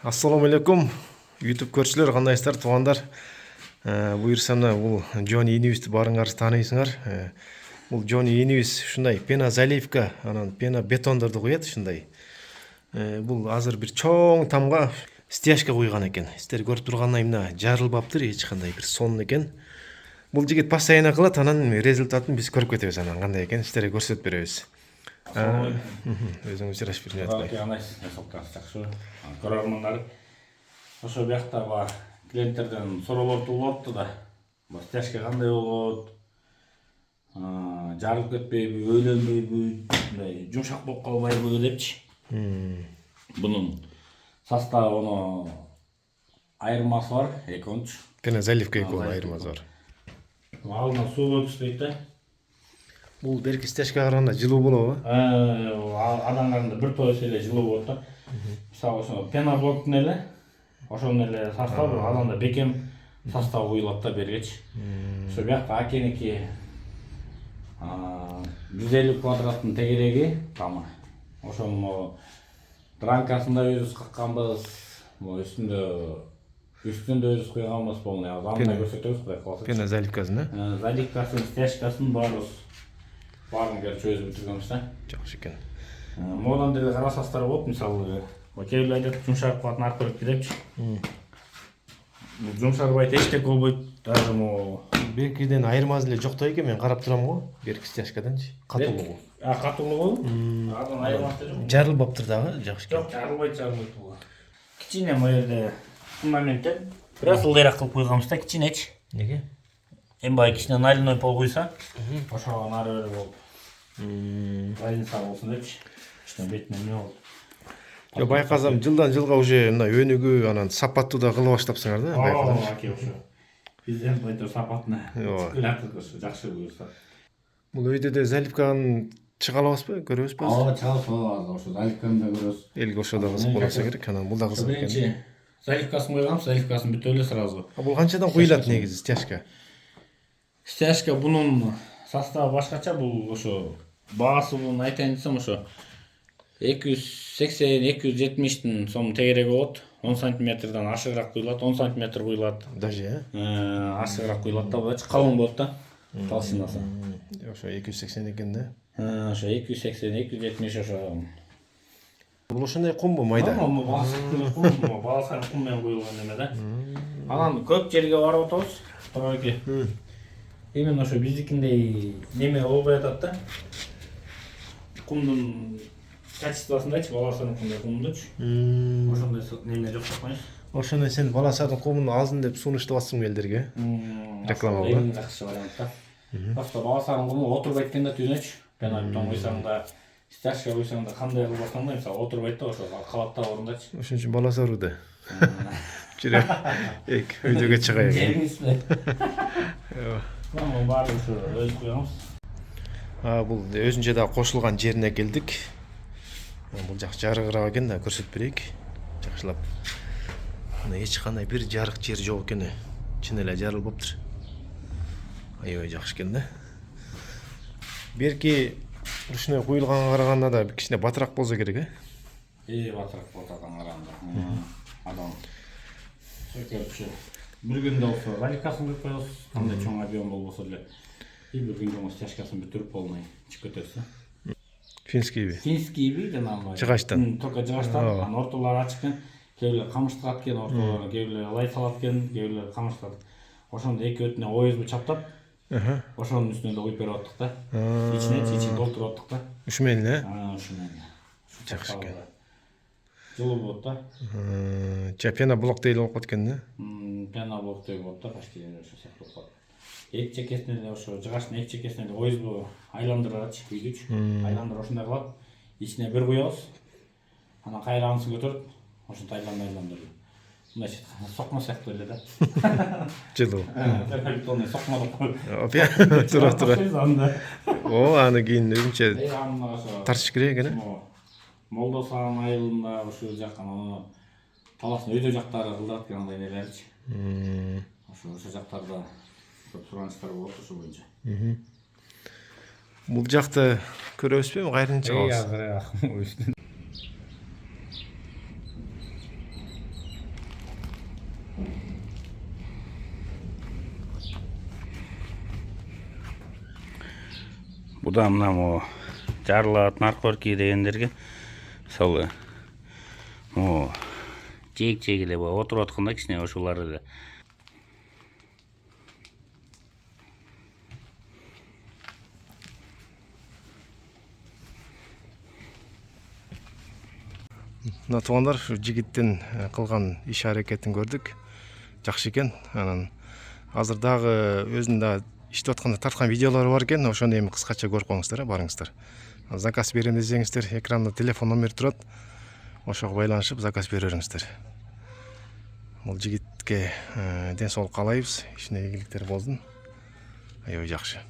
Ассаламу алейкум, YouTube көршілер, қандайсыздар, туғандар. Бұйырсамна, бұл Джонни Инивисті барыңарыз таныйсыңар. Бұл Джонни Инивис шындай Пенозаливка, анан пена бетондарды қояды шындай. Бұл азыр бір чоң тамға стяжка қойған екен. Сіздер көріп тұрғаннан мына жарылбаптыр, ешқандай бір сон екен. Бұл жігіт постоянно қылады, анан результатын біз көріп кетеміз, анан қандай екен, сіздерге көрсетіп береміз. Өзіңіз жыраш беріне атпай. Көрермандар, ошо бияқта клиенттерден суроолор туулупту да. Стяжка кандай болот? Жарылып кетпейби, өйлөнбөйбү, мындай жумшак болуп калбайбы депчи. Бунун составы айырмасы бар, экинчи. Пенозаливка экөө айырмасы бар. Алдына суу өтүшпөйт да. Бұл берки стяжка караганда жылуу болобу? Адам караганда бир тоос эле жылуу болот да. Мисалы ошо пеноблоктун эле ошонун эле составы адамда бекем состав куюлат да бергечи. Ошо биякта акеники 150 квадраттын тегереги тамы. Ошонун дранкасында өзүбүз какканбыз, үстүндө өзүбүз куйганбыз полный. Анда көрсөтөбүз кудай калса. Пенозаливкасын, заливкасын, стяжкасын баарын келип чөзүп бүтүргөнбүз да. Жакшы экен. Модан деле карасаңыздар болот, мисалы кээ бир айтат жумшак кылатын арып керек депчи. Жумшарбайт, эчтеке болбойт. Даже беркиден айырмасы эле жоктой экен, мен карап турам го. Берки стяжкаданчы катуулугу. Катуулугу? Адан айырмасы жок. Жарылбаптыр дагы, жакшы экен. Жок, жарылбайт бул. Кичине могу жерде фундаменттен бир аз ылдыйраак кылып койгонбуз да, кичинечи. Неге? Эми баягы кичине наливной пол куйса, ошого нары бери болуп. Разница болсун депчи. Кичине бетине эмне болот. Жо байкасам жылдан жылга уже мына өнүгүү, анан сапаттуу да кыла баштапсыңар да, байкасам. Ошо. Бизден байтыр сапатына чыкылат, жакшы буюрса. Бул өйдө заливканы чыга алабызбы, көрөбүзбү? Чыгып алабыз, ошо заливканы да көрөбүз. Элге ошо да кызык болса керек, анан бул да кызык экен. Биринчи заливкасын койгонбуз, заливкасын бүтүп эле сразу. Бул канчадан куюлат негизи стяжка? Стяжка бунун составы башкача, бул ошо баасы бунун айтайын десем ошо 280-270 сом тегереги болот. 10 сантиметрден ашыгыраак куюлат, 10 сантиметр куюлат. Даже, ашыгыраак куюлат да, былайча калың болот да. Толщинасы. Ошо 280 экен да. Ошо 280-270 ошо. Бул ошондой кумбу майда? Баласар кум менен куюлган эме да. Анан көп жерге барып атабыз. Тооки. Именно ошо биздикиндей неме болбой атат да. Кумдун качествосундачы, баласардыкындай кумдучу. Ошондой неме жок деп коюңуз. Ошондо сен баласардын кумун алсын деп сунуштап атсың элдерге. Реклама эң жакшы вариант да. Просто баласардын куму отурбайт экен да, түзүнөчү. Пенобетон куйсаң да, стяжка куйсаң да кандай кылбасаң да, мисалы отурбайт да, ошо калат да орундачы. Ошон үчүн баласаруу да. Жүрө. Өйдөгө чыгайын. Жеңисте. Мунун баары ошо өз куябыз. Бул өзүнчө да кошулган жерине келдик. Бул жак жарыгыраак экен да, көрсөтүп берейик. Жакшылап. Мына эч кандай бир жарык жер жок экен. Чын эле жарылбаптыр. Аябай жакшы экен да. Берки ушуна куюлганга караганда да кичине батыраак болсо керек, Батыраак болот адам караганда. Адам сөкөпчү. Бир күндө болсо заливкасын куюп коебуз, кандай чоң объем болбосо эле. Бир күндө стяжкасын бүтүрүп полный чыгып кетебиз. Финскийби? Финскийби жанагы. Жыгачтан. Только жыгачтан, анан ортолору ачык экен. Кээ бирler камыштырат экен ортолору, кээ бирler лай салат экен, кээ бирler камыштырат. Ошондо эки өтүнө оюзбу чаптап, ошонун үстүнө да куюп берип аттык да. Ичине толтуруп аттык да. Ушу менен эле? Ушу менен. Жакшы экен. Жылуу болот да. Пеноблок дейли болуп кеткен да. Пеноблок дейли болот да, почти ошо сыяктуу болот. Эки чекесине эле ошо жыгачтын эки чекесине эле оюзбу айландырачы, үйдүчү. Айландыр ошондой кылат. Ичине бир куябыз. Анан кайра анысын көтөрүп, ошентип айландыр. Мындай сокмо сыяктуу эле да. Жылуу. Пенобетонный сокмо деп коет. Тура. Аны кийин өзүнчө тартыш керек экен. Молдосан айылында ошол жак анан таласын өйдө жактары кылдырат экен андай нелерчи. Ошо жактарда көп суранычтар болот ошо боюнча. Бул жакты көрөбүзбү? Кайрын чыгабыз. Бұда мына мо жарылатын арқорки дегендерге мысалы мо жек эле отуруп атканда кичине ошолар эле. Мына туугандар ушу жигиттин кылган иш аракетин көрдүк. Жакшы экен. Анан азыр дагы өзүнүн да иштеп атканда тарткан видеолору бар экен. Ошону эми кыскача көрүп коюңуздар, барыңыздар. Заказ берем десеңиздер, экранда телефон номери турат. Ошого байланышып заказ бере бериңиздер. Бул жигитке ден соолук каалайбыз. Ишине ийгиликтер болсун. Аябай жакшы.